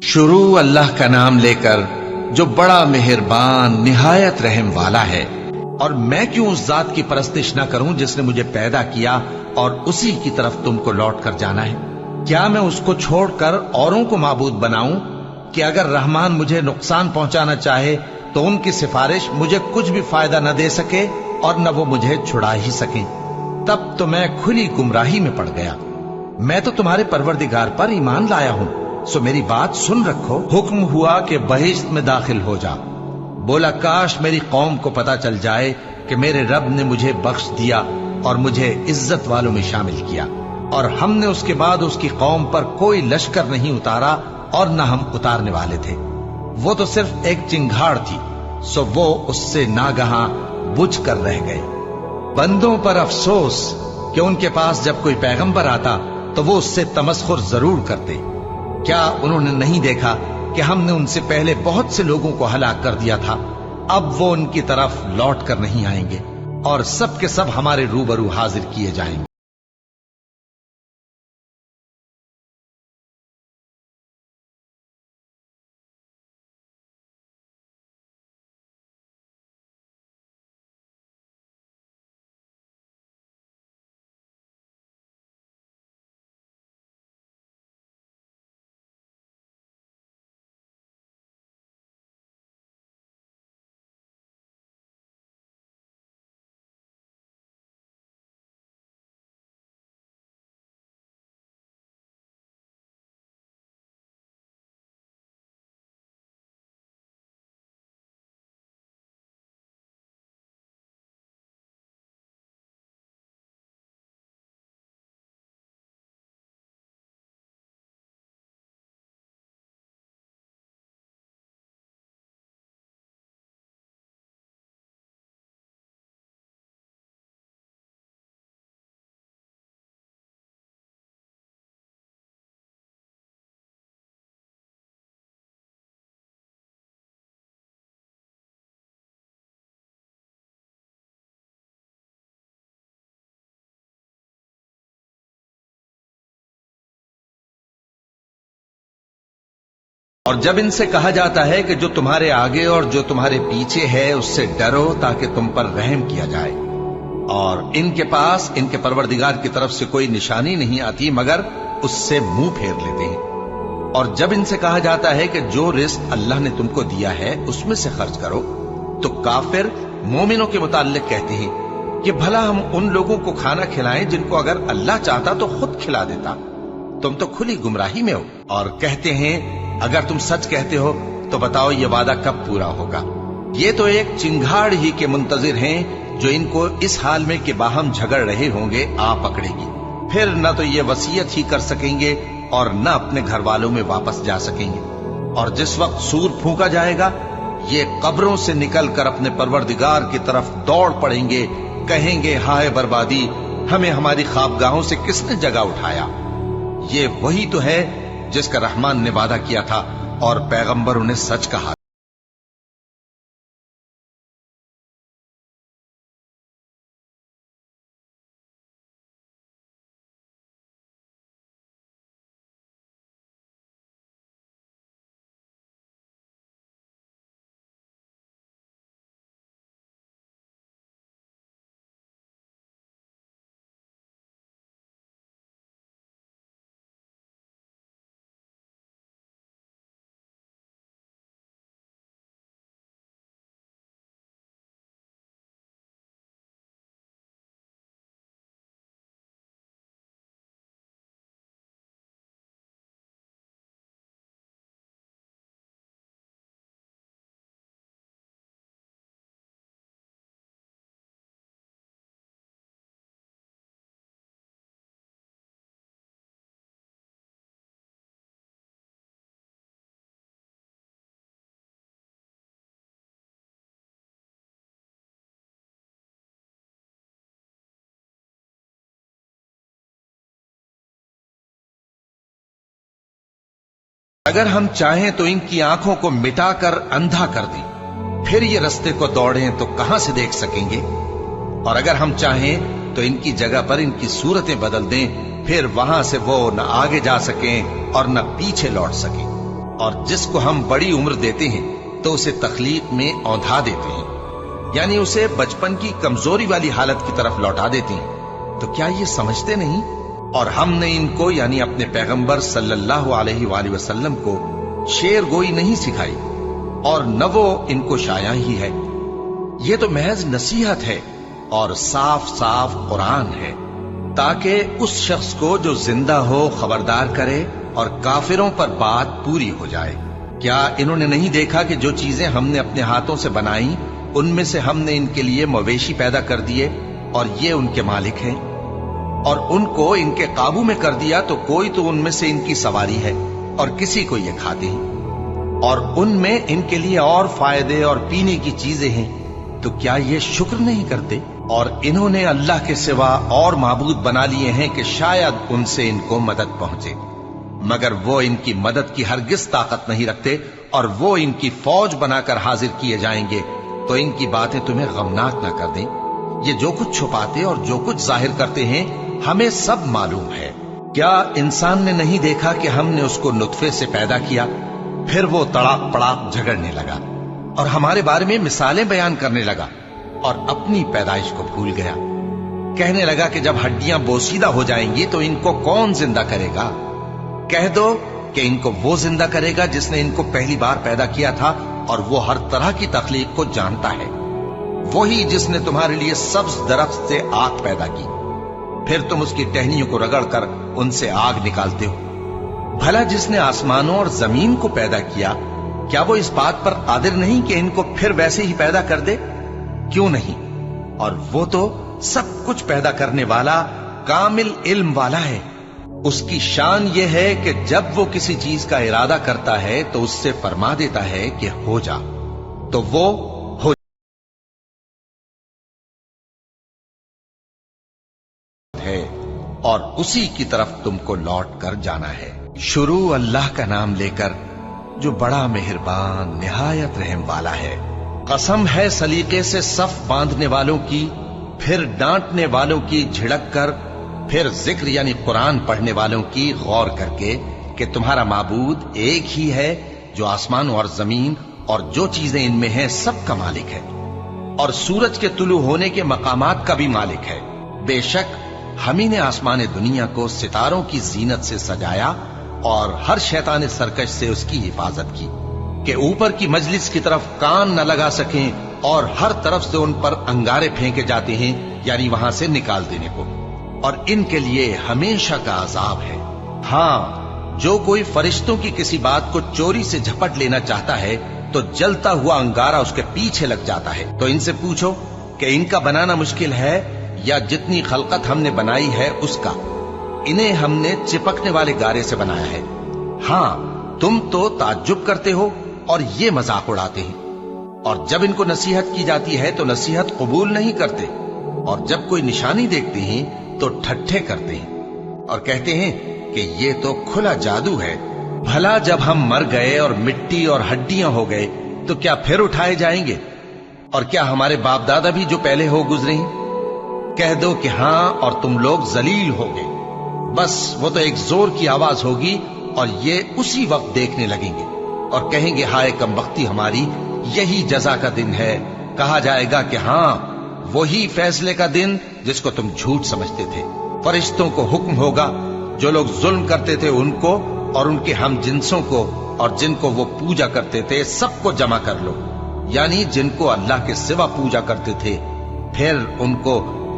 शुरू अल्लाह का नाम लेकर जो बड़ा मेहरबान निहायत रहम वाला है। और मैं क्यों उस जात की परस्तिश न करूं जिसने मुझे पैदा किया और उसी की तरफ तुमको लौट कर जाना है। क्या मैं उसको छोड़कर औरों को माबूद बनाऊं कि अगर रहमान मुझे नुकसान पहुंचाना चाहे तो उनकी सिफारिश मुझे कुछ भी फायदा न दे सके और न वो मुझे छुड़ा ही सके। तब तो मैं खुली गुमराही में पड़ गया। मैं तो तुम्हारे परवरदिगार पर ईमान लाया हूं, सो मेरी बात सुन रखो। हुक्म हुआ कि बहिश्त में दाखिल हो जा। बोला काश मेरी कौम को पता चल जाए कि मेरे रब ने मुझे बख्श दिया और मुझे इज्जत वालों में शामिल किया, और हमने उसके बाद उसकी कौम पर कोई लश्कर नहीं उतारा और न हम उतारने वाले थे। वो तो सिर्फ एक चिंगाड़ थी, सो वो उससे नागहां बुझ कर रह गए। बंदों पर अफसोस कि उनके पास जब कोई पैगंबर आता तो वो उससे तमस्खुर जरूर करते। क्या उन्होंने नहीं देखा कि हमने उनसे पहले बहुत से लोगों को हलाक कर दिया था। अब वो उनकी तरफ लौट कर नहीं आएंगे और सब के सब हमारे रूबरू हाजिर किए जाएंगे। और जब इनसे कहा जाता है कि जो तुम्हारे आगे और जो तुम्हारे पीछे है उससे डरो ताकि तुम पर रहम किया जाए, और इनके पास इनके परवरदिगार की तरफ से कोई निशानी नहीं आती मगर उससे मुंह फेर लेते हैं। और जब इनसे कहा जाता है कि जो रिस्क अल्लाह ने तुमको दिया है उसमें से खर्च करो, तो काफिर मोमिनों के मुताल्लिक कहते हैं कि भला हम उन लोगों को खाना खिलाएं जिनको अगर अल्लाह चाहता तो खुद खिला देता। तुम तो खुली गुमराही में हो। और कहते हैं अगर तुम सच कहते हो तो बताओ ये वादा कब पूरा होगा। ये तो एक चिंगाड़ ही के मुंतजिर हैं जो इनको इस हाल में कि बाहम झगड़ रहे होंगे आ पकड़ेगी। फिर न तो ये वसीयत ही कर सकेंगे और न अपने घर वालों में वापस जा सकेंगे। और जिस वक्त सूर फूंका जाएगा ये कब्रों से निकलकर अपने परवरदिगार की तरफ दौड़ पड़ेंगे, कहेंगे हाय बर्बादी, हमें हमारी ख्वाबगाहों से किसने जगह उठाया। ये वही तो है जिसका रहमान ने वादा किया था और पैगंबरों ने सच कहा। अगर हम चाहें तो इनकी आंखों को मिटाकर अंधा कर दें, फिर ये रास्ते को दौड़ें तो कहां से देख सकेंगे। और अगर हम चाहें तो इनकी जगह पर इनकी सूरतें बदल दें, फिर वहां से वो न आगे जा सकें और न पीछे लौट सकें। और जिसको हम बड़ी उम्र देते हैं तो उसे तखलीक में औंधा देते हैं, यानी उसे बचपन की कमजोरी वाली हालत की तरफ लौटा देते हैं। तो क्या ये समझते नहीं? और हमने इनको यानी अपने पैगंबर सल्लल्लाहु अलैहि वसल्लम को शेर गोई नहीं सिखाई और न वो इनको शाया ही है। ये तो महज नसीहत है और साफ साफ कुरान है, ताकि उस शख्स को जो जिंदा हो खबरदार करे और काफिरों पर बात पूरी हो जाए। क्या इन्होंने नहीं देखा कि जो चीजें हमने अपने हाथों से बनाई उनमें से हमने इनके लिए मवेशी पैदा कर दिए और ये उनके मालिक हैं, और उनको इनके काबू में कर दिया तो कोई तो उनमें से इनकी सवारी है और किसी को ये खाते हैं, और उनमें इनके लिए और फायदे और पीने की चीजें हैं। तो क्या ये शुक्र नहीं करते? और इन्होंने अल्लाह के सिवा और माबूद बना लिए हैं कि शायद उनसे इनको मदद पहुंचे, मगर वो इनकी मदद की हरगिज ताकत नहीं रखते, और वो इनकी फौज बनाकर हाजिर किए जाएंगे। तो इनकी बातें तुम्हें गमनाक ना कर दें। ये जो कुछ छुपाते और जो कुछ जाहिर करते हैं हमें सब मालूम है। क्या इंसान ने नहीं देखा कि हमने उसको नुत्फे से पैदा किया, फिर वो तड़ाक पड़ाक झगड़ने लगा और हमारे बारे में मिसालें बयान करने लगा और अपनी पैदाइश को भूल गया। कहने लगा कि जब हड्डियां बोसीदा हो जाएंगी तो इनको कौन जिंदा करेगा? कह दो कि इनको वो जिंदा करेगा जिसने इनको पहली बार पैदा किया था, और वो हर तरह की तखलीक को जानता है। वही जिसने तुम्हारे लिए सब्ज दरख्त से आग पैदा की, फिर तुम उसकी टहनियों को रगड़कर उनसे आग निकालते हो। भला जिसने आसमानों और जमीन को पैदा किया, क्या वो इस बात पर कादिर नहीं कि इनको फिर वैसे ही पैदा कर दे? क्यों नहीं? और वो तो सब कुछ पैदा करने वाला कामिल इल्म वाला है। उसकी शान ये है कि जब वो किसी चीज का इरादा करता है तो उससे फरमा देता है कि हो जा, तो वो हो है, और उसी की तरफ तुमको लौट कर जाना है। शुरू अल्लाह का नाम लेकर जो बड़ा मेहरबान निहायत रहम वाला है। कसम है सलीके से सफ बांधने वालों की, फिर डांटने वालों की झिड़क कर, फिर जिक्र यानी कुरान पढ़ने वालों की गौर करके कि तुम्हारा माबूद एक ही है जो आसमान और जमीन और जो चीजें इनमें हैं सब का मालिक है, और सूरज के तुलू होने के मकामात का भी मालिक है। बेशक हम ही ने आसमान दुनिया को सितारों की जीनत से सजाया और हर शैतान सरकश से उसकी हिफाजत की कि ऊपर की मजलिस की तरफ कान न लगा सकें, और हर तरफ से उन पर अंगारे फेंके जाते हैं, यानी वहां से निकाल देने को, और इनके लिए हमेशा का अजाब है। हां, जो कोई फरिश्तों की किसी बात को चोरी से झपट लेना चाहता है तो जलता हुआ अंगारा उसके पीछे लग जाता है। तो इनसे पूछो कि इनका बनाना मुश्किल है या जितनी खलकत हमने बनाई है उसका? इन्हें हमने चिपकने वाले गारे से बनाया है। हां, तुम तो ताज्जुब करते हो और ये मजाक उड़ाते हैं, और जब इनको नसीहत की जाती है तो नसीहत कबूल नहीं करते, और जब कोई निशानी देखते हैं तो ठट्ठे करते हैं और कहते हैं कि ये तो खुला जादू है। भला जब हम मर गए और मिट्टी और हड्डियां हो गए तो क्या फिर उठाए जाएंगे? और क्या हमारे बाप दादा भी जो पहले हो गुजरे हैं? कह दो कि हां, और तुम लोग जलील होगे। बस वो तो एक जोर की आवाज होगी और ये उसी वक्त देखने लगेंगे और कहेंगे हाय कमबख्ती हमारी, यही जजा का दिन है। कहा जाएगा कि हां, वही फैसले का दिन जिसको तुम झूठ समझते थे। फरिश्तों को हुक्म होगा जो लोग जुल्म करते थे उनको और उनके हम जिन्सों को और जिनको वो पूजा करते थे सबको जमा कर लो, यानी जिनको अल्लाह के सिवा पूजा करते थे, फिर उनको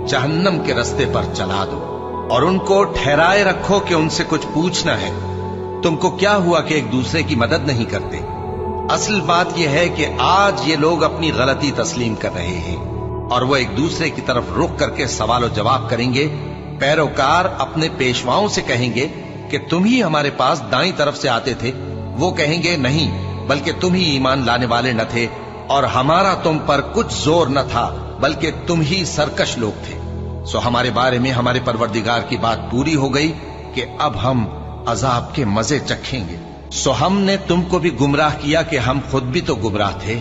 जहन्नम के रास्ते पर चला दो और उनको ठहराए रखो कि उनसे कुछ पूछना है। तुमको क्या हुआ कि एक दूसरे की मदद नहीं करते? असल बात यह है कि आज ये लोग अपनी गलती तस्लीम कर रहे हैं और वो एक दूसरे की तरफ रुख करके सवाल जवाब करेंगे। पैरोकार अपने पेशवाओं से कहेंगे कि तुम ही हमारे पास दाईं तरफ से आते थे। वो कहेंगे नहीं, बल्कि तुम ही ईमान लाने वाले न थे और हमारा तुम पर कुछ जोर न था, बल्कि तुम ही सरकश लोग थे। सो हमारे बारे में हमारे परवरदिगार की बात पूरी हो गई कि अब हम अजाब के मजे चखेंगे। सो हमने तुमको भी गुमराह किया कि हम खुद भी तो गुमराह थे।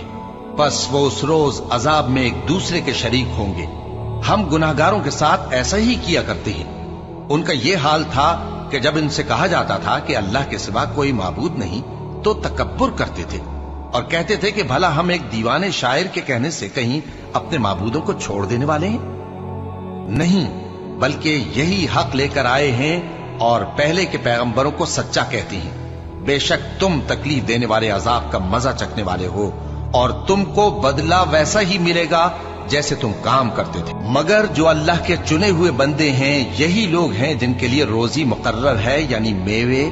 बस वो उस रोज अजाब में एक दूसरे के शरीक होंगे। हम गुनाहगारों के साथ ऐसा ही किया करते हैं। उनका ये हाल था कि जब इनसे कहा जाता था कि अल्लाह के सिवा कोई माबूद नहीं, तो तकब्बुर करते थे और कहते थे कि भला हम एक दीवाने शायर के कहने से कहीं अपने माबूदों को छोड़ देने वाले हैं? नहीं, बल्कि यही हक लेकर आए हैं और पहले के पैगंबरों को सच्चा कहती हैं। बेशक तुम तकलीफ देने वाले अजाब का मजा चखने वाले हो और तुमको बदला वैसा ही मिलेगा जैसे तुम काम करते थे। मगर जो अल्लाह के चुने हुए बंदे हैं यही लोग हैं जिनके लिए रोजी मुकर्रर है, यानी मेवे,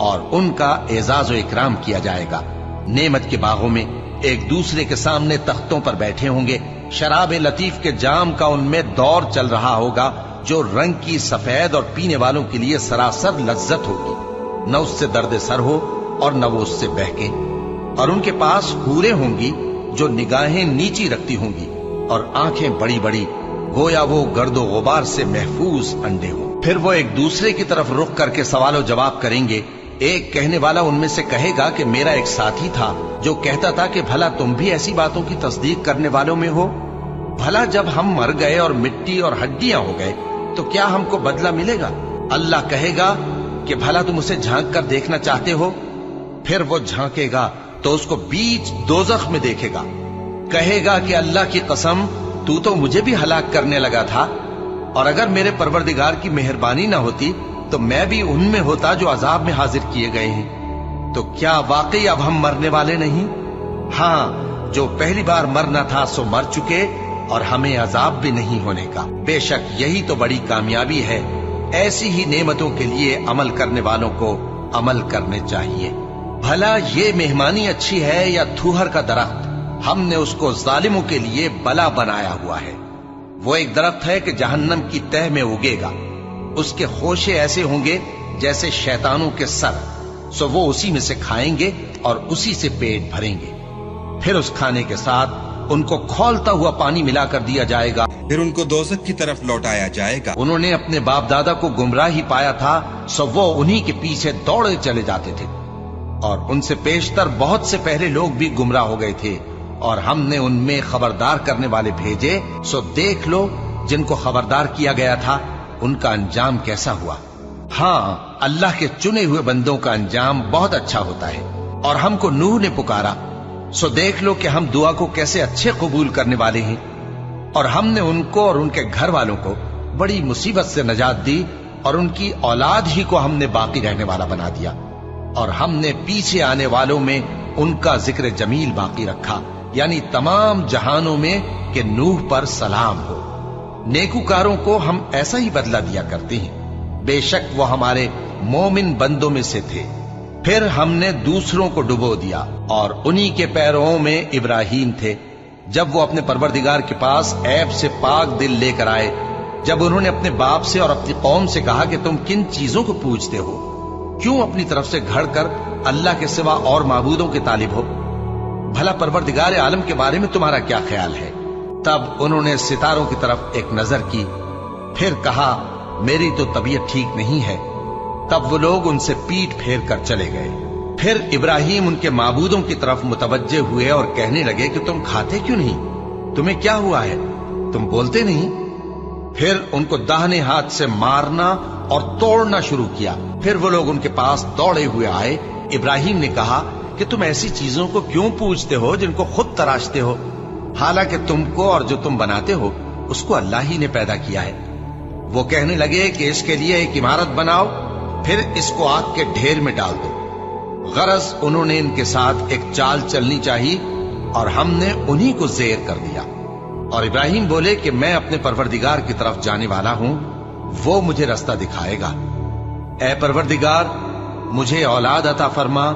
और उनका एजाज व इकराम किया जाएगा। नेमत के बागों में एक दूसरे के सामने तख्तों पर बैठे होंगे। शराब लतीफ के जाम का उनमें दौर चल रहा होगा जो रंग की सफेद और पीने वालों के लिए सरासर लज्जत होगी। न उससे दर्द सर हो और न वो उससे बहके। और उनके पास हूरें होंगी जो निगाहें नीची रखती होंगी और आंखें बड़ी बड़ी, गोया वो गर्दो गुबार से महफूज अंडे हों। फिर वो एक दूसरे की तरफ रुख करके सवालो जवाब करेंगे। एक कहने वाला उनमें से कहेगा कि मेरा एक साथी था जो कहता था कि भला तुम भी ऐसी बातों की तस्दीक करने वालों में हो? भला जब हम मर गए और मिट्टी और हड्डियां हो गए तो क्या हमको बदला मिलेगा? अल्लाह कहेगा कि भला तुम उसे झांक कर देखना चाहते हो? फिर वो झांकेगा तो उसको बीच दोजख में देखेगा। कहेगा कि अल्लाह की कसम, तू तो मुझे भी हलाक करने लगा था, और अगर मेरे परवरदिगार की मेहरबानी ना होती तो मैं भी उनमें होता जो अजाब में हाजिर किए गए हैं। तो क्या वाकई अब हम मरने वाले नहीं? हाँ, जो पहली बार मरना था सो मर चुके और हमें अजाब भी नहीं होने का। बेशक यही तो बड़ी कामयाबी है। ऐसी ही नेमतों के लिए अमल करने वालों को अमल करने चाहिए। भला ये मेहमानी अच्छी है या थूहर का दरख्त? हमने उसको जालिमों के लिए बला बनाया हुआ है। वो एक दरख्त है कि जहन्नम की तह में उगेगा। उसके खोशे ऐसे होंगे जैसे शैतानों के सर, सो वो उसी में से खाएंगे और उसी से पेट भरेंगे। फिर उस खाने के साथ उनको खौलता हुआ पानी मिलाकर दिया जाएगा। फिर उनको दोज़ख की तरफ लौटाया जाएगा। उन्होंने अपने बाप दादा को गुमराह ही पाया था, सो वो उन्हीं के पीछे दौड़े चले जाते थे। और उनसे पेशतर बहुत से पहले लोग भी गुमराह हो गए थे और हमने उनमें खबरदार करने वाले भेजे। सो देख लो जिनको खबरदार किया गया था उनका अंजाम कैसा हुआ। हाँ, अल्लाह के चुने हुए बंदों का अंजाम बहुत अच्छा होता है। और हमको नूह ने पुकारा, सो देख लो कि हम दुआ को कैसे अच्छे कबूल करने वाले हैं। और हमने उनको और उनके घर वालों को बड़ी मुसीबत से नजात दी और उनकी औलाद ही को हमने बाकी रहने वाला बना दिया। और हमने पीछे आने वालों में उनका जिक्र जमील बाकी रखा, यानी तमाम जहानों में कि नूह पर सलाम हो। नेकूकारों को हम ऐसा ही बदला दिया करते हैं। बेशक वो हमारे मोमिन बंदों में से थे। फिर हमने दूसरों को डुबो दिया और उन्हीं के पैरों में इब्राहीम थे जब वो अपने परवरदिगार के पास ऐब से पाक दिल लेकर आए। जब उन्होंने अपने बाप से और अपनी कौम से कहा कि तुम किन चीजों को पूजते हो, क्यों अपनी तरफ से घड़ कर अल्लाह के सिवा और माबूदों के तालिब हो? भला परवरदिगार आलम के बारे में तुम्हारा क्या ख्याल है? तब उन्होंने सितारों की तरफ एक नजर की, फिर कहा मेरी तो तबीयत ठीक नहीं है। तब वो लोग उनसे पीठ फेर कर चले गए। फिर इब्राहिम उनके माबूदों की तरफ मुतवज्जे हुए और कहने लगे कि तुम खाते क्यों नहीं? तुम्हें क्या हुआ है? तुम बोलते नहीं? फिर उनको दाहिने हाथ से मारना और तोड़ना शुरू किया। फिर वो लोग उनके पास दौड़े हुए आए। इब्राहिम ने कहा कि तुम ऐसी चीजों को क्यों पूजते हो जिनको खुद तराशते हो, हालांकि तुमको और जो तुम बनाते हो उसको अल्लाह ही ने पैदा किया है। वो कहने लगे कि इसके लिए एक इमारत बनाओ, फिर इसको आग के ढेर में डाल दो। गरज उन्होंने इनके साथ एक चाल चलनी चाहिए और हमने उन्हीं को ज़ेर कर दिया। और इब्राहिम बोले कि मैं अपने परवरदिगार की तरफ जाने वाला हूं, वो मुझे रास्ता दिखाएगा। ऐ परवरदिगार, मुझे औलाद अता फरमा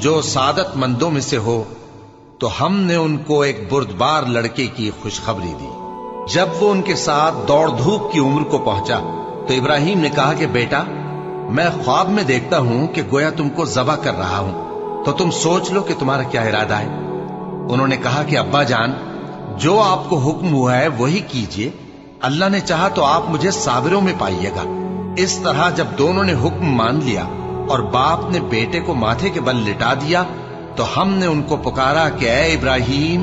जो सादत मंदों में से हो। तो हमने उनको एक बुर्दबार लड़के की खुशखबरी दी। जब वो उनके साथ दौड़ धूप की उम्र को पहुंचा तो इब्राहिम ने कहा कि बेटा, मैं ख्वाब में देखता हूं कि गोया तुमको ज़बह कर रहा हूं, तो तुम सोच लो कि तुम्हारा क्या इरादा है। उन्होंने कहा कि अब्बा जान, जो आपको हुक्म हुआ है वही कीजिए। अल्लाह ने चाहा तो आप मुझे साबिरों में पाइएगा। इस तरह जब दोनों ने हुक्म मान लिया और बाप ने बेटे को माथे के बल लिटा दिया तो हमने उनको पुकारा कि ऐ इब्राहिम,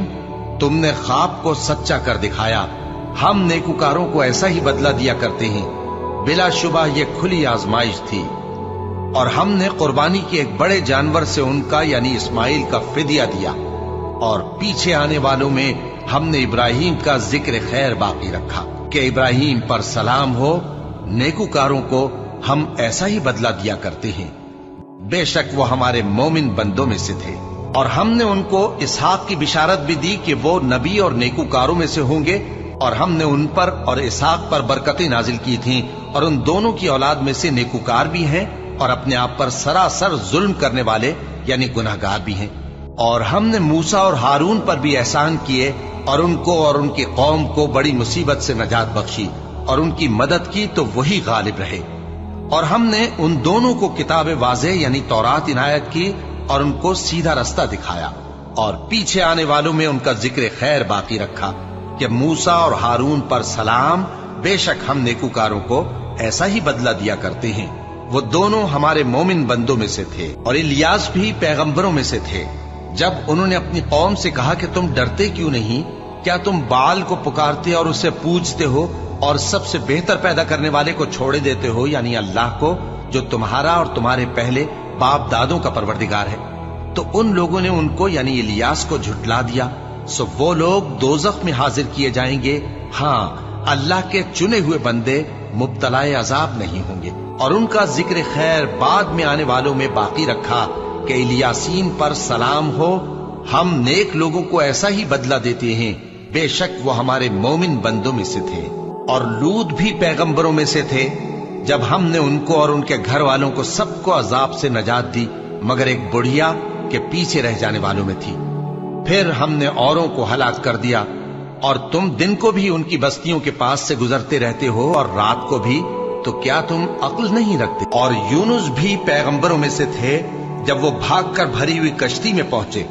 तुमने ख्वाब को सच्चा कर दिखाया। हम नेकुकारों को ऐसा ही बदला दिया करते हैं। बिलाशुबा ये खुली आजमाइश थी। اور ہم نے قربانی کے ایک بڑے جانور سے ان کا یعنی اسماعیل کا فدیہ دیا، اور پیچھے آنے والوں میں ہم نے ابراہیم کا ذکر خیر باقی رکھا کہ ابراہیم پر سلام ہو، نیکوکاروں کو ہم ایسا ہی بدلہ دیا کرتے ہیں، بے شک وہ ہمارے مومن بندوں میں سے تھے۔ اور ہم نے ان کو اسحاق کی بشارت بھی دی کہ وہ نبی اور نیکوکاروں میں سے ہوں گے، اور ہم نے ان پر اور اسحاق پر برکتیں نازل کی تھیں، اور ان دونوں کی اولاد میں سے نیکوکار بھی ہیں اور اپنے آپ پر سراسر ظلم کرنے والے یعنی گناہگار بھی ہیں۔ اور ہم نے موسیٰ اور ہارون پر بھی احسان کیے، اور ان کو اور ان کی قوم کو بڑی مصیبت سے نجات بخشی، اور ان کی مدد کی تو وہی غالب رہے۔ اور ہم نے ان دونوں کو کتاب واضح یعنی تورات عنایت کی، اور ان کو سیدھا رستہ دکھایا، اور پیچھے آنے والوں میں ان کا ذکر خیر باقی رکھا کہ موسیٰ اور ہارون پر سلام، بے شک ہم نیکوکاروں کو ایسا ہی بدلہ دیا کرتے ہیں۔ وہ دونوں ہمارے مومن بندوں میں سے تھے، اور الیاس بھی پیغمبروں میں سے تھے۔ جب انہوں نے اپنی قوم سے کہا کہ تم ڈرتے کیوں نہیں؟ کیا تم بال کو پکارتے اور اسے پوجتے ہو، اور سب سے بہتر پیدا کرنے والے کو چھوڑے دیتے ہو یعنی اللہ کو، جو تمہارا اور تمہارے پہلے باپ دادوں کا پروردگار ہے؟ تو ان لوگوں نے ان کو یعنی الیاس کو جھٹلا دیا، سو وہ لوگ دوزخ میں حاضر کیے جائیں گے۔ ہاں، اللہ کے چنے ہوئے بندے مبتلا عذاب نہیں ہوں گے۔ اور ان کا ذکر خیر بعد میں آنے والوں میں باقی رکھا کہ الیاسین پر سلام ہو، ہم نیک لوگوں کو ایسا ہی بدلہ دیتے ہیں، بے شک وہ ہمارے مومن بندوں میں سے تھے۔ اور لوط بھی پیغمبروں میں سے تھے، جب ہم نے ان کو اور ان کے گھر والوں کو سب کو عذاب سے نجات دی، مگر ایک بڑھیا کے پیچھے رہ جانے والوں میں تھی۔ پھر ہم نے اوروں کو ہلاک کر دیا، اور تم دن کو بھی ان کی بستیوں کے پاس سے گزرتے رہتے ہو اور رات کو بھی، تو کیا تم عقل نہیں رکھتے؟ اور یونس بھی پیغمبروں میں سے تھے، جب وہ بھاگ کر بھری ہوئی کشتی میں پہنچے،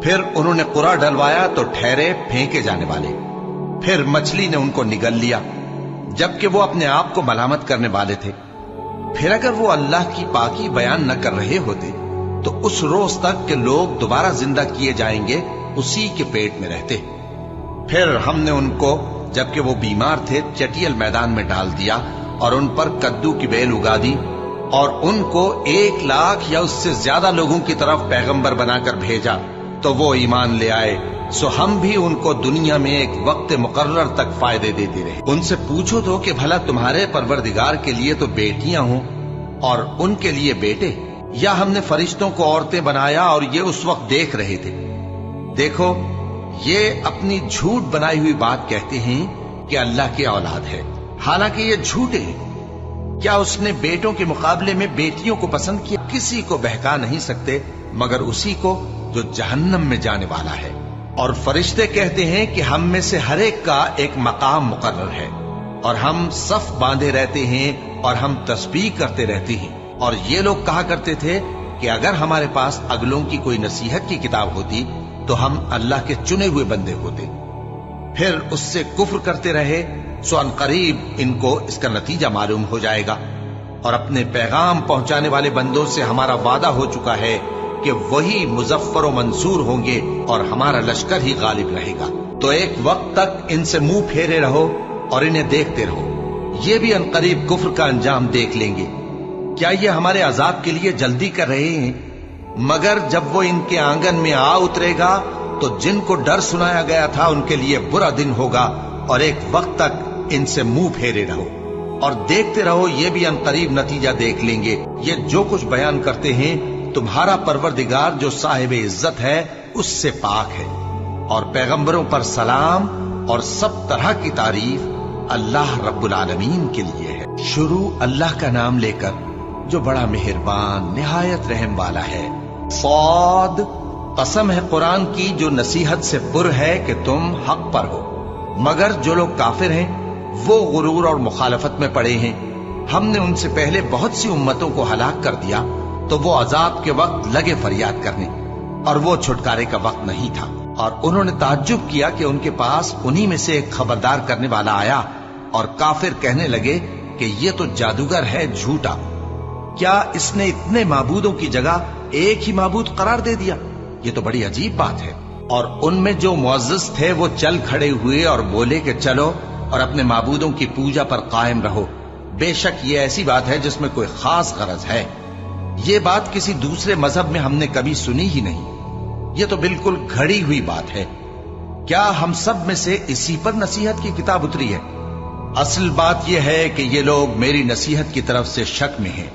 پھر انہوں نے قرعہ ڈلوایا تو ٹھہرے پھینکے جانے والے، پھر مچھلی نے ان کو نگل لیا، جبکہ وہ اپنے آپ کو ملامت کرنے والے تھے۔ پھر اگر وہ اللہ کی پاکی بیان نہ کر رہے ہوتے تو اس روز تک کہ لوگ دوبارہ زندہ کیے جائیں گے اسی کے پیٹ میں رہتے۔ پھر ہم نے ان کو جبکہ وہ بیمار تھے چٹیل میدان میں ڈال دیا، اور ان پر کدو کی بیل اگا دی، اور ان کو 1,00,000 یا اس سے زیادہ لوگوں کی طرف پیغمبر بنا کر بھیجا، تو وہ ایمان لے آئے۔ سو ہم بھی ان کو دنیا میں ایک وقت مقرر تک فائدے دیتے رہے۔ ان سے پوچھو تو کہ بھلا تمہارے پروردگار کے لیے تو بیٹیاں ہوں اور ان کے لیے بیٹے، یا ہم نے فرشتوں کو عورتیں بنایا اور یہ اس وقت دیکھ رہے تھے؟ دیکھو، یہ اپنی جھوٹ بنائی ہوئی بات کہتے ہیں کہ اللہ کی اولاد ہے، حالانکہ یہ جھوٹے ہیں۔ کیا اس نے بیٹوں کے مقابلے میں بیٹیوں کو پسند کیا؟ کسی کو بہکا نہیں سکتے مگر اسی کو جو جہنم میں جانے والا ہے۔ اور فرشتے کہتے ہیں کہ ہم میں سے ہر ایک کا ایک مقام مقرر ہے، اور ہم صف باندھے رہتے ہیں اور ہم تسبیح کرتے رہتے ہیں۔ اور یہ لوگ کہا کرتے تھے کہ اگر ہمارے پاس اگلوں کی کوئی نصیحت کی کتاب ہوتی تو ہم اللہ کے چنے ہوئے بندے ہوتے۔ پھر اس سے کفر کرتے رہے، سو ان قریب ان کو اس کا نتیجہ معلوم ہو جائے گا۔ اور اپنے پیغام پہنچانے والے بندوں سے ہمارا وعدہ ہو چکا ہے کہ وہی مظفر و منصور ہوں گے اور ہمارا لشکر ہی غالب رہے گا۔ تو ایک وقت تک ان سے منہ پھیرے رہو اور انہیں دیکھتے رہو، یہ بھی ان قریب کفر کا انجام دیکھ لیں گے۔ کیا یہ ہمارے عذاب کے لیے جلدی کر رہے ہیں؟ مگر جب وہ ان کے آنگن میں آ اترے گا تو جن کو ڈر سنایا گیا تھا ان کے لیے برا دن ہوگا، اور ایک وقت تک ان سے منہ پھیرے رہو اور دیکھتے رہو، یہ بھی ان قریب نتیجہ دیکھ لیں گے۔ یہ جو کچھ بیان کرتے ہیں تمہارا پروردگار جو صاحب عزت ہے اس سے پاک ہے۔ اور پیغمبروں پر سلام اور سب طرح کی تعریف اللہ رب العالمین کے لیے ہے۔ شروع اللہ کا نام لے کر جو بڑا مہربان نہایت رحم والا ہے۔ صاد، قسم ہے قرآن کی جو نصیحت سے پر ہے کہ تم حق پر ہو، مگر جو لوگ کافر ہیں وہ غرور اور مخالفت میں پڑے ہیں۔ ہم نے ان سے پہلے بہت سی امتوں کو ہلاک کر دیا تو وہ عذاب کے وقت لگے فریاد کرنے، اور وہ چھٹکارے کا وقت نہیں تھا۔ اور انہوں نے تعجب کیا کہ ان کے پاس انہی میں سے ایک خبردار کرنے والا آیا، اور کافر کہنے لگے کہ یہ تو جادوگر ہے جھوٹا، کیا اس نے اتنے معبودوں کی جگہ ایک ہی معبود قرار دے دیا؟ یہ تو بڑی عجیب بات ہے۔ اور ان میں جو معزز تھے وہ چل کھڑے ہوئے اور بولے کہ چلو اور اپنے معبودوں کی پوجا پر قائم رہو، بے شک یہ ایسی بات ہے جس میں کوئی خاص غرض ہے۔ ये बात किसी दूसरे मजहब में हमने कभी सुनी ही नहीं। ये तो बिल्कुल घड़ी हुई बात है। क्या हम सब में से इसी पर नसीहत की किताब उतरी है? असल बात यह है कि ये लोग मेरी नसीहत की तरफ से शक में हैं,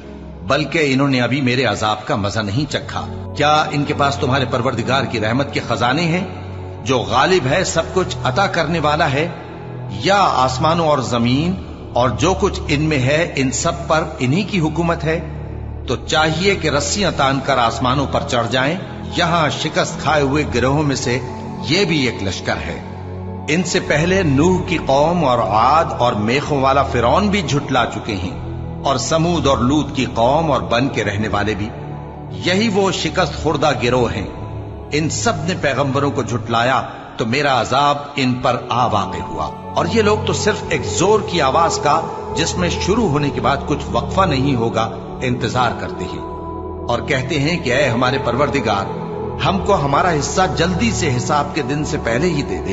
बल्कि इन्होंने अभी मेरे अजाब का मजा नहीं चखा। क्या इनके पास तुम्हारे परवरदिगार की रहमत के खजाने हैं, जो गालिब है, सब कुछ अता करने वाला है, या आसमानों और जमीन और जो कुछ इनमें है इन सब पर इन्हीं की हुकूमत है? तो चाहिए कि रस्सियां तानकर आसमानों पर चढ़ जाएं। यहां शिकस्त खाए हुए गिरोहों में से ये भी एक लश्कर है। इनसे पहले नूह की कौम और आद और मेखों वाला फिरौन भी झुटला चुके हैं, और समूद और लूत की कौम और बन के रहने वाले भी। यही वो शिकस्त खुर्दा गिरोह हैं। इन सब ने पैगंबरों को झुटलाया तो मेरा अजाब इन पर आ वाक़े हुआ। और ये लोग तो सिर्फ एक जोर की आवाज का, जिसमें शुरू होने के बाद कुछ वक्फा नहीं होगा, इंतजार करते हैं और कहते हैं कि ऐ हमारे परवरदिगार, हमको हमारा हिस्सा जल्दी से हिसाब के दिन से पहले ही दे दे।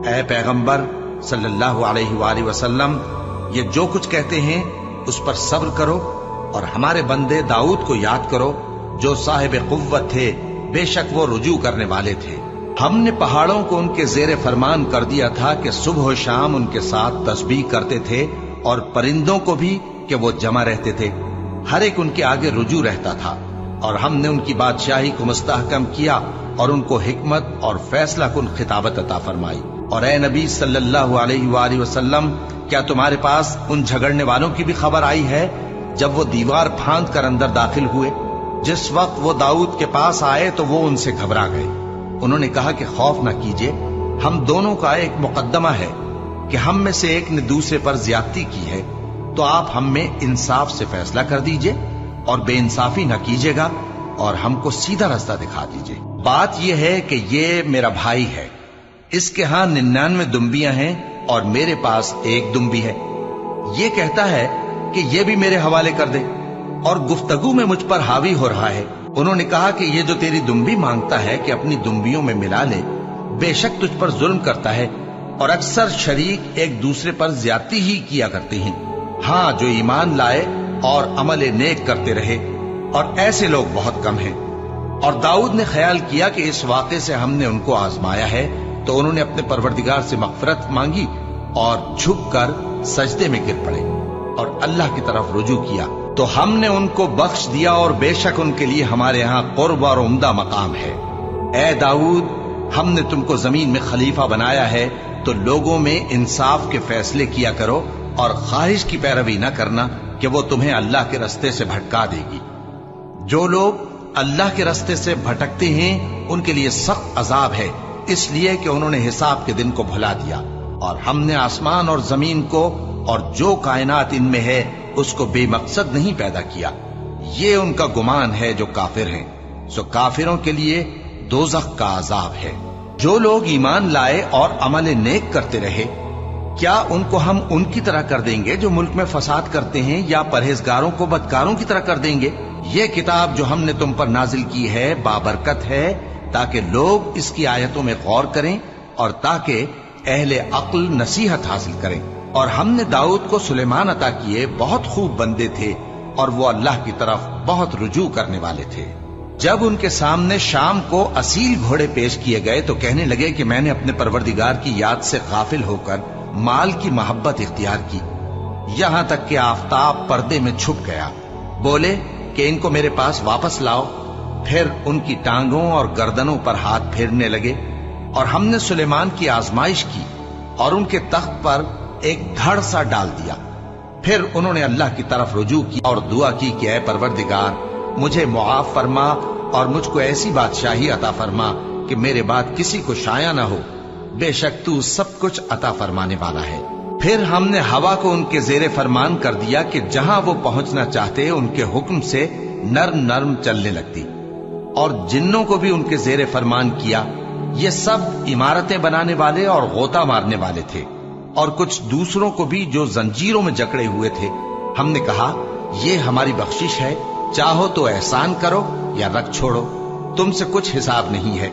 ऐ पैगंबर सल्लल्लाहु अलैहि वसल्लम, ये जो कुछ कहते हैं उस पर सब्र करो और हमारे बंदे दाऊद को याद करो, जो साहिब कुव्वत थे, बेशक वो रुजू करने वाले थे। हमने पहाड़ों को उनके जेरे फरमान कर दिया था कि सुबह और शाम उनके साथ तस्बीह करते थे, और परिंदों को भी कि वो जमा रहते थे, हर एक उनके आगे रुजू रहता था। और हमने उनकी बादशाही को मुस्तहकम किया और उनको हिकमत और फैसला कुन खिताबत अता फरमाई। और ए नबी सल्लल्लाहु अलैहि वसल्लम, क्या तुम्हारे पास उन झगड़ने वालों की भी खबर आई है जब वो दीवार फांद कर अंदर दाखिल हुए? जिस वक्त वो दाऊद के पास आए तो वो उनसे घबरा गए। उन्होंने कहा कि खौफ न कीजिए, हम दोनों का एक मुकद्दमा है कि हम में से एक ने दूसरे पर ज्यादती की है, तो आप हम में इंसाफ से फैसला कर दीजिए और बेइंसाफी न कीजिएगा और हमको सीधा रास्ता दिखा दीजिए। बात यह है कि ये मेरा भाई है, इसके यहां 99 दुम्बियां हैं और मेरे पास एक दुम्बी है। ये कहता है कि ये भी मेरे हवाले कर दे, और गुफ्तगू में मुझ पर हावी हो रहा है। उन्होंने कहा कि ये जो तेरी दुम्बी मांगता है कि अपनी दुम्बियों में मिला ले, बेशक तुझ पर जुल्म करता है, और अक्सर शरीक एक दूसरे पर ज्यादती ही किया करते हैं। हाँ, जो ईमान लाए और अमल नेक करते रहे, और ऐसे लोग बहुत कम हैं। और दाऊद ने ख्याल किया कि इस वाक़े से हमने उनको आजमाया है, तो उन्होंने अपने परवरदिगार से मग़फ़िरत मांगी और झुककर सजदे में गिर पड़े और अल्लाह की तरफ रुजू किया, तो हमने उनको बख्श दिया, और बेशक उनके लिए हमारे यहाँ कुर्ब और उम्दा मकाम है। ए दाऊद, हमने तुमको जमीन में खलीफा बनाया है, तो लोगों में इंसाफ के फैसले किया करो और ख्वाहिश की पैरवी न करना कि वो तुम्हें अल्लाह के रास्ते से भटका देगी। जो लोग अल्लाह के रास्ते से भटकते हैं उनके लिए सख्त अजाब है, इसलिए कि उन्होंने हिसाब के दिन को भुला दिया। और हमने आसमान और जमीन को और जो कायनात इनमें है उसको बेमकसद नहीं पैदा किया। ये उनका गुमान है जो काफिर हैं। सो काफिरों के लिए दोज़ख का अजाब है। जो लोग ईमान लाए और अमल नेक करते रहे, क्या उनको हम उनकी तरह कर देंगे जो मुल्क में फसाद करते हैं, या परहेजगारों को बदकारों की तरह कर देंगे? ये किताब जो हमने तुम पर नाजिल की है बाबरकत है, ताकि लोग इसकी आयतों में गौर करें और ताकि अहले अक्ल नसीहत हासिल करें। और हमने दाऊद को सुलेमान अता किए, बहुत खूब बंदे थे और वो अल्लाह की तरफ बहुत रुजू करने वाले थे। जब उनके सामने शाम को असील घोड़े पेश किए गए तो कहने लगे कि मैंने अपने परवरदिगार की याद से गाफिल होकर माल की मोहब्बत इख्तियार की, यहां तक कि आफताब पर्दे में छुप गया। बोले कि इनको मेरे पास वापस लाओ। फिर उनकी टांगों और गर्दनों पर हाथ फेरने लगे। और हमने सुलेमान की आजमाइश की और उनके तख्त पर एक धड़ सा डाल दिया। फिर उन्होंने अल्लाह की तरफ रुजू की और दुआ की कि ऐ परवरदिगार, मुझे मुआफ फरमा और मुझको ऐसी बादशाही अता फरमा कि मेरे बाद किसी को शाया न हो, बेशक तू सब कुछ अता फरमाने वाला है। फिर हमने हवा को उनके जेरे फरमान कर दिया कि जहां वो पहुंचना चाहते उनके हुक्म से नर्म नर्म चलने लगती, और जिन्नों को भी उनके जेरे फरमान किया। ये सब इमारतें बनाने वाले और गोता मारने वाले थे, और कुछ दूसरों को भी जो जंजीरों में जकड़े हुए थे। हमने कहा, ये हमारी बख्शिश है, चाहो तो एहसान करो या रख छोड़ो, तुमसे कुछ हिसाब नहीं है।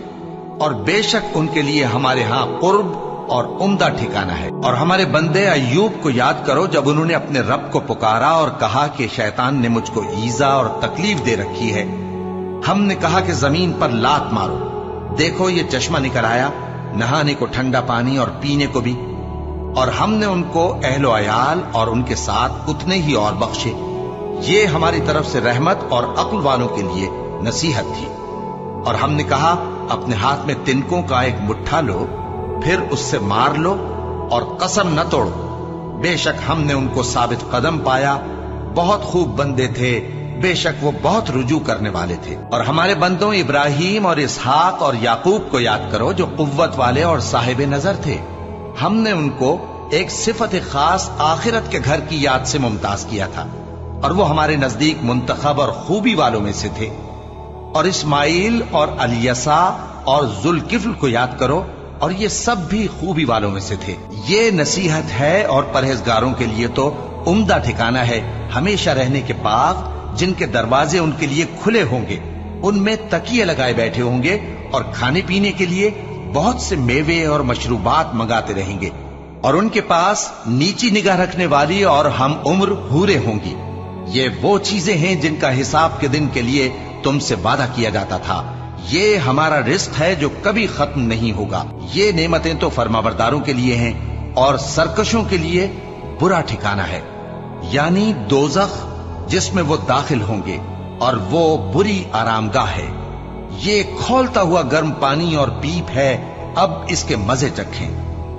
और बेशक उनके लिए हमारे यहाँ कुर्ब اور عمدہ ٹھکانہ ہے۔ اور ہمارے بندے ایوب کو یاد کرو جب انہوں نے اپنے رب کو پکارا اور کہا کہ شیطان نے مجھ کو ایذا اور تکلیف دے رکھی ہے۔ ہم نے کہا کہ زمین پر لات مارو، دیکھو یہ چشمہ نکل آیا، نہانے کو ٹھنڈا پانی اور پینے کو بھی، اور ہم نے ان کو اہل و عیال اور ان کے ساتھ اتنے ہی اور بخشے۔ یہ ہماری طرف سے رحمت اور عقل والوں کے لیے نصیحت تھی۔ اور ہم نے کہا اپنے ہاتھ میں تنکوں کا ایک مٹھا لو، پھر اس سے مار لو اور قسم نہ توڑو، بے شک ہم نے ان کو ثابت قدم پایا، بہت خوب بندے تھے، بے شک وہ بہت رجوع کرنے والے تھے۔ اور ہمارے بندوں ابراہیم اور اسحاق اور یعقوب کو یاد کرو جو قوت والے اور صاحب نظر تھے۔ ہم نے ان کو ایک صفت خاص آخرت کے گھر کی یاد سے ممتاز کیا تھا، اور وہ ہمارے نزدیک منتخب اور خوبی والوں میں سے تھے۔ اور اسماعیل اور الیسع اور ذوالکفل کو یاد کرو، اور یہ سب بھی خوبی والوں میں سے تھے۔ یہ نصیحت ہے اور پرہیزگاروں کے لیے تو عمدہ ٹھکانہ ہے، ہمیشہ رہنے کے باغ جن کے دروازے ان کے لیے کھلے ہوں گے، ان میں تکیے لگائے بیٹھے ہوں گے، اور کھانے پینے کے لیے بہت سے میوے اور مشروبات منگاتے رہیں گے، اور ان کے پاس نیچی نگاہ رکھنے والی اور ہم عمر حوریں ہوں گی۔ یہ وہ چیزیں ہیں جن کا حساب کے دن کے لیے تم سے وعدہ کیا جاتا تھا۔ یہ ہمارا رزق ہے جو کبھی ختم نہیں ہوگا۔ یہ نعمتیں تو فرمانبرداروں کے لیے ہیں، اور سرکشوں کے لیے برا ٹھکانہ ہے، یعنی دوزخ جس میں وہ داخل ہوں گے، اور وہ بری آرام گاہ ہے۔ یہ کھولتا ہوا گرم پانی اور پیپ ہے، اب اس کے مزے چکھیں۔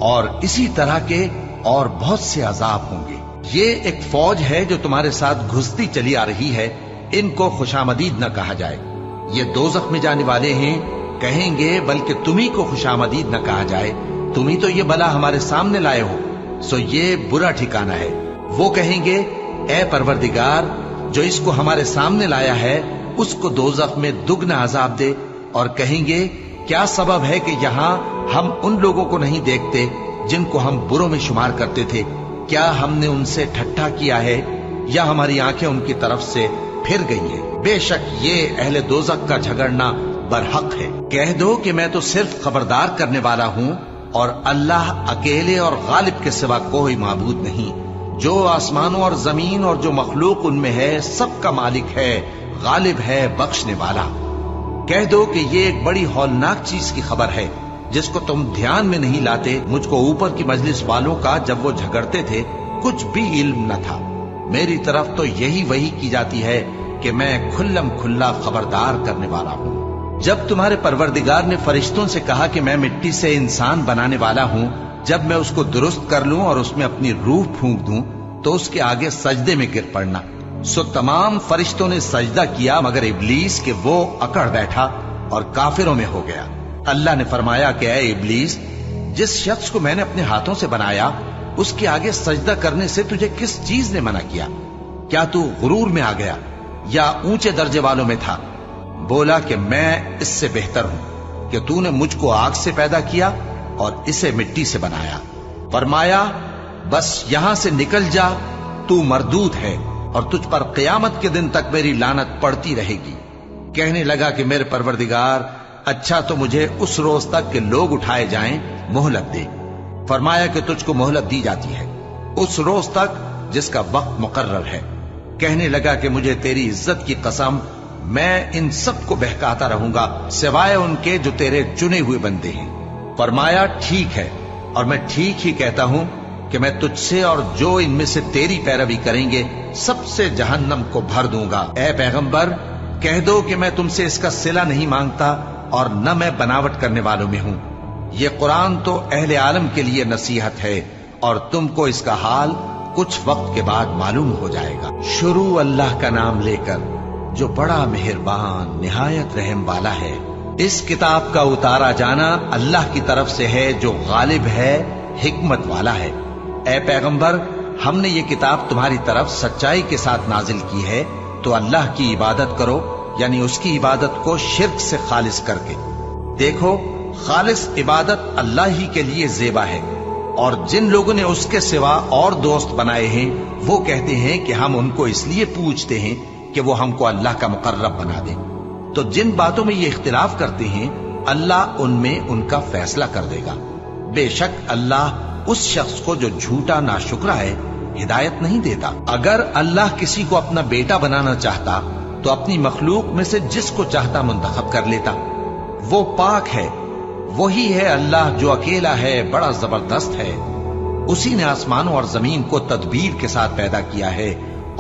اور اسی طرح کے اور بہت سے عذاب ہوں گے۔ یہ ایک فوج ہے جو تمہارے ساتھ گھستی چلی آ رہی ہے، ان کو خوشامدید نہ کہا جائے۔ یہ دوزخ میں جانے والے ہیں، کہیں گے بلکہ تمہیں کو خوشامدید نہ کہا جائے، تمہیں تو یہ بلا ہمارے سامنے لائے ہو، سو یہ برا ٹھکانہ ہے۔ وہ کہیں گے اے پروردگار جو اس کو ہمارے سامنے لایا ہے اس کو دوزخ میں دگنا عذاب دے، اور کہیں گے کیا سبب ہے کہ یہاں ہم ان لوگوں کو نہیں دیکھتے جن کو ہم بروں میں شمار کرتے تھے؟ کیا ہم نے ان سے ٹھٹھا کیا ہے یا ہماری آنکھیں ان کی طرف سے پھر گئی ہیں؟ بے شک یہ اہل دوزخ کا جھگڑنا برحق ہے۔ کہہ دو کہ میں تو صرف خبردار کرنے والا ہوں، اور اللہ اکیلے اور غالب کے سوا کوئی معبود نہیں۔ جو آسمانوں اور زمین اور جو مخلوق ان میں ہے سب کا مالک ہے، غالب ہے، بخشنے والا۔ کہہ دو کہ یہ ایک بڑی ہولناک چیز کی خبر ہے جس کو تم دھیان میں نہیں لاتے۔ مجھ کو اوپر کی مجلس والوں کا جب وہ جھگڑتے تھے کچھ بھی علم نہ تھا، میری طرف تو یہی وحی کی جاتی ہے کہ میں کھلم کھلا خبردار کرنے والا ہوں۔ جب تمہارے پروردگار نے فرشتوں سے کہا کہ میں مٹی سے انسان بنانے والا ہوں، جب میں اس کو درست کر لوں اور اس میں اپنی روح پھونک دوں تو اس کے آگے سجدے میں گر پڑنا، سو تمام فرشتوں نے سجدہ کیا مگر ابلیس کہ وہ اکڑ بیٹھا اور کافروں میں ہو گیا۔ اللہ نے فرمایا کہ اے ابلیس، جس شخص کو میں نے اپنے ہاتھوں سے بنایا اس کے آگے سجدہ کرنے سے تجھے کس چیز نے منع کیا؟ کیا تو غرور میں آ گیا یا اونچے درجے والوں میں تھا؟ بولا کہ میں اس سے بہتر ہوں کہ تو نے مجھ کو آگ سے پیدا کیا اور اسے مٹی سے بنایا۔ فرمایا بس یہاں سے نکل جا، تو مردود ہے اور تجھ پر قیامت کے دن تک میری لعنت پڑتی رہے گی۔ کہنے لگا کہ میرے پروردگار، اچھا تو مجھے اس روز تک کہ لوگ اٹھائے جائیں مہلت دے۔ فرمایا کہ تجھ کو مہلت دی جاتی ہے اس روز تک جس کا وقت مقرر ہے۔ کہنے لگا کہ مجھے تیری عزت کی قسم، میں ان سب کو بہکاتا رہوں گا سوائے ان کے جو تیرے چنے ہوئے بندے ہیں۔ فرمایا ٹھیک ہے، اور میں ٹھیک ہی کہتا ہوں کہ میں تجھ سے اور جو ان میں سے تیری پیروی کریں گے سب سے جہنم کو بھر دوں گا۔ اے پیغمبر، کہہ دو کہ میں تم سے اس کا صلہ نہیں مانگتا اور نہ میں بناوٹ کرنے والوں میں ہوں۔ یہ قرآن تو اہل عالم کے لیے نصیحت ہے، اور تم کو اس کا حال کچھ وقت کے بعد معلوم ہو جائے گا۔ شروع اللہ کا نام لے کر جو بڑا مہربان نہایت رحم والا ہے۔ اس کتاب کا اتارا جانا اللہ کی طرف سے ہے جو غالب ہے، حکمت والا ہے۔ اے پیغمبر، ہم نے یہ کتاب تمہاری طرف سچائی کے ساتھ نازل کی ہے، تو اللہ کی عبادت کرو، یعنی اس کی عبادت کو شرک سے خالص کر کے۔ دیکھو، خالص عبادت اللہ ہی کے لیے زیبا ہے، اور جن لوگوں نے اس کے سوا اور دوست بنائے ہیں وہ کہتے ہیں کہ ہم ان کو اس لیے پوچھتے ہیں کہ وہ ہم کو اللہ کا مقرب بنا دیں۔ تو جن باتوں میں یہ اختلاف کرتے ہیں اللہ ان میں ان کا فیصلہ کر دے گا۔ बेशक अल्लाह उस शख्स को जो झूठा नाशुक्र है हिदायत नहीं देता। अगर अल्लाह किसी को अपना बेटा बनाना चाहता तो अपनी मखलूक में से जिसको चाहता मुंतखब कर लेता। वो पाक है, वही है अल्लाह जो अकेला है, बड़ा जबरदस्त है। उसी ने आसमानों और जमीन को तदबीर के साथ पैदा किया है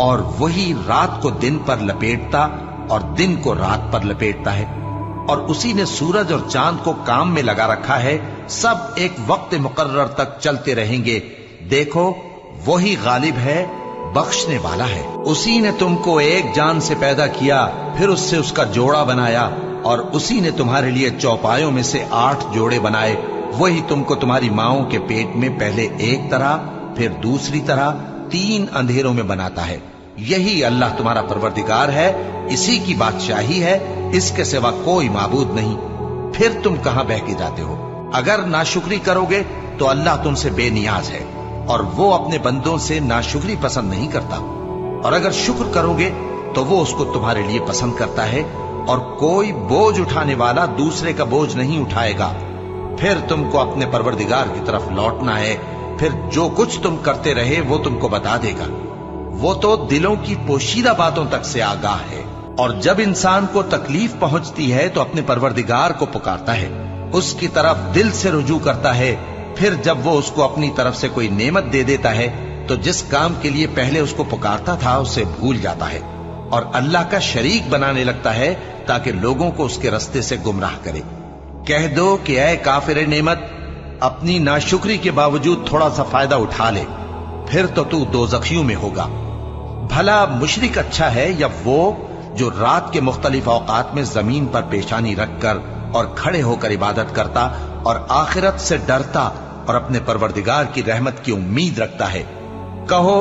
और वही रात को दिन पर लपेटता और दिन को रात पर लपेटता है। और उसी ने सूरज और चांद को काम में लगा रखा है, सब एक वक्त मुकर्रर तक चलते रहेंगे। देखो वही गालिब है, बख्शने वाला है। उसी ने तुमको एक जान से पैदा किया, फिर उससे उसका जोड़ा बनाया, और उसी ने तुम्हारे लिए चौपायों में से 8 जोड़े बनाए। वही तुमको तुम्हारी माओं के पेट में पहले एक तरह, फिर दूसरी तरह, 3 अंधेरों में बनाता है। यही अल्लाह तुम्हारा परवरदिगार है, इसी की बादशाही है, इसके सिवा कोई माबूद नहीं। फिर तुम कहां बह के जाते हो? अगर नाशुक्री करोगे तो अल्लाह तुमसे बेनियाज है और वो अपने बंदों से नाशुक्री पसंद नहीं करता। और अगर शुक्र करोगे तो वो उसको तुम्हारे लिए पसंद करता है, और कोई बोझ उठाने वाला दूसरे का बोझ नहीं उठाएगा। फिर तुमको अपने परवरदिगार की तरफ लौटना है, फिर जो कुछ तुम करते रहे वो तुमको बता देगा। वो तो दिलों की पोशीदा बातों तक से आगाह है। और जब इंसान को तकलीफ पहुंचती है तो अपने परवरदिगार को पुकारता है, उसकी तरफ दिल से रुजू करता है। फिर जब वो उसको अपनी तरफ से कोई नेमत दे देता है तो जिस काम के लिए पहले उसको पुकारता था उसे भूल जाता है और अल्लाह का शरीक बनाने लगता है ताकि लोगों को उसके रास्ते से गुमराह करे। कह दो कि ऐ काफिर नेमत, अपनी नाशुक्री के बावजूद थोड़ा सा फायदा उठा ले, फिर तो तू दोज़खियों में होगा। भला मुशरिक अच्छा है या वो जो रात के मुख्तलिफ औकात में जमीन पर पेशानी रखकर और खड़े होकर इबादत करता और आखिरत से डरता और अपने परवरदिगार की रहमत की उम्मीद रखता है। कहो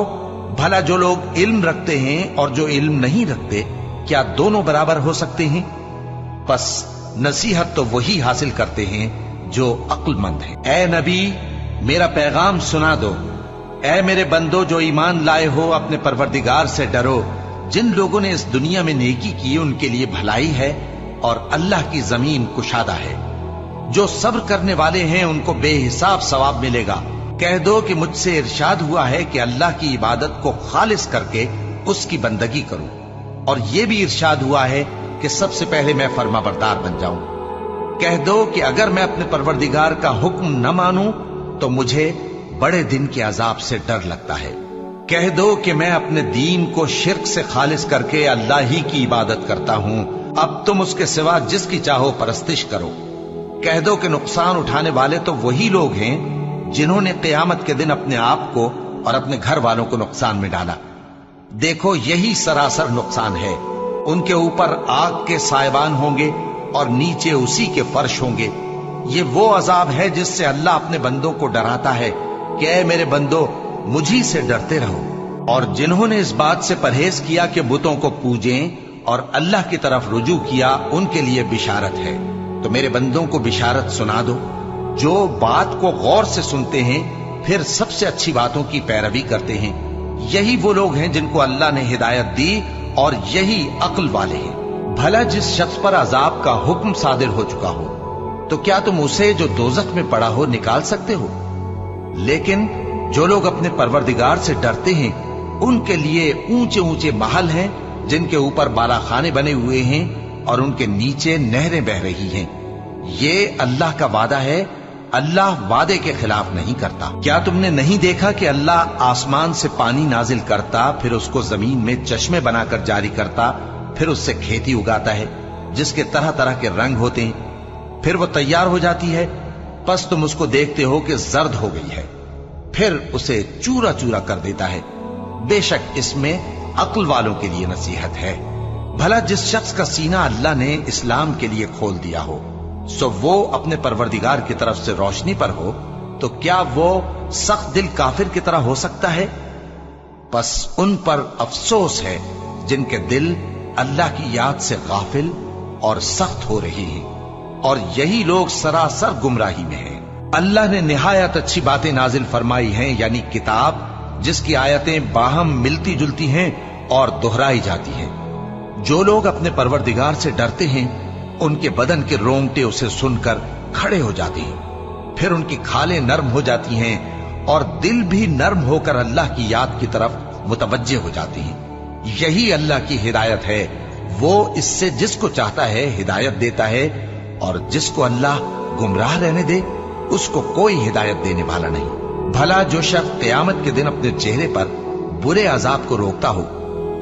भला जो लोग इल्म रखते हैं और जो इल्म नहीं रखते, क्या दोनों बराबर हो सकते हैं? बस नसीहत तो वही हासिल करते हैं जो अक्लमंद है। ए नबी, मेरा पैगाम सुना दो। ए मेरे बंदो जो ईमान लाए हो, अपने परवरदिगार से डरो। जिन लोगों ने इस दुनिया में नेकी की उनके लिए भलाई है और अल्लाह की जमीन कुशादा है। जो सब्र करने वाले हैं उनको बेहिसाब सवाब मिलेगा। कह दो कि मुझसे इरशाद हुआ है कि अल्लाह की इबादत को खालिस करके उसकी बंदगी करूं, और यह भी इरशाद हुआ है कि सबसे पहले मैं फर्माबरदार बन जाऊं। कह दो कि अगर मैं अपने परवरदिगार का हुक्म न मानूं तो मुझे बड़े दिन के अजाब से डर लगता है। कह दो कि मैं अपने दीन को शिर्क से खालिस करके अल्लाह ही की इबादत करता हूं, अब तुम उसके सिवा जिसकी चाहो परस्तिश करो। कह दो कि नुकसान उठाने वाले तो वही लोग हैं जिन्होंने क़यामत के दिन अपने आप को और अपने घर वालों को नुकसान में डाला। देखो यही सरासर नुकसान है। उनके ऊपर आग के सायबान होंगे और नीचे उसी के फर्श होंगे। ये वो अजाब है जिससे अल्लाह अपने बंदों को डराता है कि ऐ मेरे बंदो, मुझी से डरते रहो। और जिन्होंने इस बात से परहेज किया कि बुतों को पूजें और अल्लाह की तरफ रुजू किया, उनके लिए बिशारत है। तो मेरे बंदों को बिशारत सुना दो जो बात को गौर से सुनते हैं, फिर सबसे अच्छी बातों की पैरवी करते हैं। यही वो लोग हैं जिनको अल्लाह ने हिदायत दी और यही अक्ल वाले हैं। भला जिस शख्स पर अजाब का हुक्म सादिर हो चुका हो, तो क्या तुम उसे जो दोजख में पड़ा हो निकाल सकते हो? लेकिन जो लोग अपने परवरदिगार से डरते हैं उनके लिए ऊंचे ऊंचे महल हैं जिनके ऊपर बालाखाने बने हुए हैं और उनके नीचे नहरें बह रही हैं। ये अल्लाह का वादा है, अल्लाह वादे के खिलाफ नहीं करता। क्या तुमने नहीं देखा कि अल्लाह आसमान से पानी नाजिल करता, फिर उसको जमीन में चश्मे बनाकर जारी करता, फिर उससे खेती उगाता है जिसके तरह तरह के रंग होते हैं, फिर वो तैयार हो जाती है। बस तुम उसको देखते हो कि जर्द हो गई है, फिर उसे चूरा चूरा कर देता है। बेशक इसमें अक्ल वालों के लिए नसीहत है। भला जिस शख्स का सीना अल्लाह ने इस्लाम के लिए खोल दिया हो, सो वो अपने परवरदिगार की तरफ से रोशनी पर हो, तो क्या वो सख्त दिल काफिर की तरह हो सकता है? बस उन पर अफसोस है जिनके दिल अल्लाह की याद से गाफिल और सख्त हो रही हैं, और यही लोग सरासर गुमराही में हैं। अल्लाह ने निहायत अच्छी बातें नाजिल फरमाई हैं, यानी किताब जिसकी आयतें बाहम मिलती जुलती हैं और दोहराई जाती हैं। जो लोग अपने परवरदिगार से डरते हैं उनके बदन के रोंगटे उसे सुनकर खड़े हो जाते हैं। फिर उनकी खालें नर्म हो जाती हैं और दिल भी नर्म होकर अल्लाह की याद की तरफ मुतवज्जे हो जाती हैं। यही अल्लाह की हिदायत है। वो इससे जिसको चाहता है हिदायत देता है, और जिसको अल्लाह गुमराह रहने दे उसको कोई हिदायत देने वाला नहीं। भला जो शख्स क़यामत के दिन अपने चेहरे पर बुरे अजाब को रोकता हो,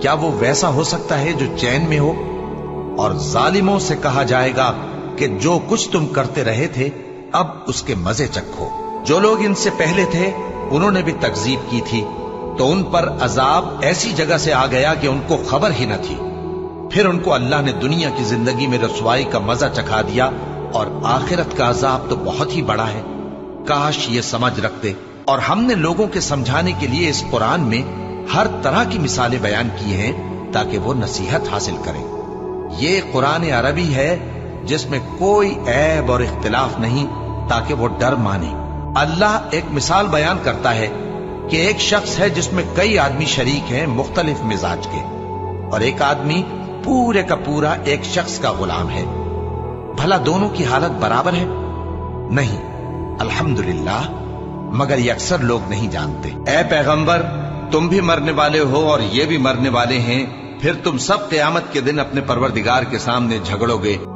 क्या वो वैसा हो सकता है जो चैन में हो? और जालिमों से कहा जाएगा कि जो कुछ तुम करते रहे थे अब उसके मजे चखो। जो लोग इनसे पहले थे उन्होंने भी तकजीब की थी, तो उन पर अजाब ऐसी जगह से आ गया कि उनको खबर ही न थी। फिर उनको अल्लाह ने दुनिया की जिंदगी में रसवाई का मजा चखा दिया, और आखिरत का अजाब तो बहुत ही बड़ा है। काश ये समझ रखते। और हमने लोगों के समझाने के लिए इस कुरान में हर तरह की मिसालें बयान की हैं ताकि वो नसीहत हासिल करें। ये कुरान अरबी है जिसमें कोई ऐब और इख्तिलाफ नहीं, ताकि वो डर माने। अल्लाह एक मिसाल बयान करता है कि एक शख्स है जिसमें कई आदमी शरीक हैं मुख्तलिफ मिजाज के, और एक आदमी पूरे का पूरा एक शख्स का गुलाम है। भला दोनों की हालत बराबर है? नहीं, अल्हम्दुलिल्लाह, मगर ये अक्सर लोग नहीं जानते। ऐ पैगंबर, तुम भी मरने वाले हो और ये भी मरने वाले हैं, फिर तुम सब क़यामत के दिन अपने परवरदिगार के सामने झगड़ोगे।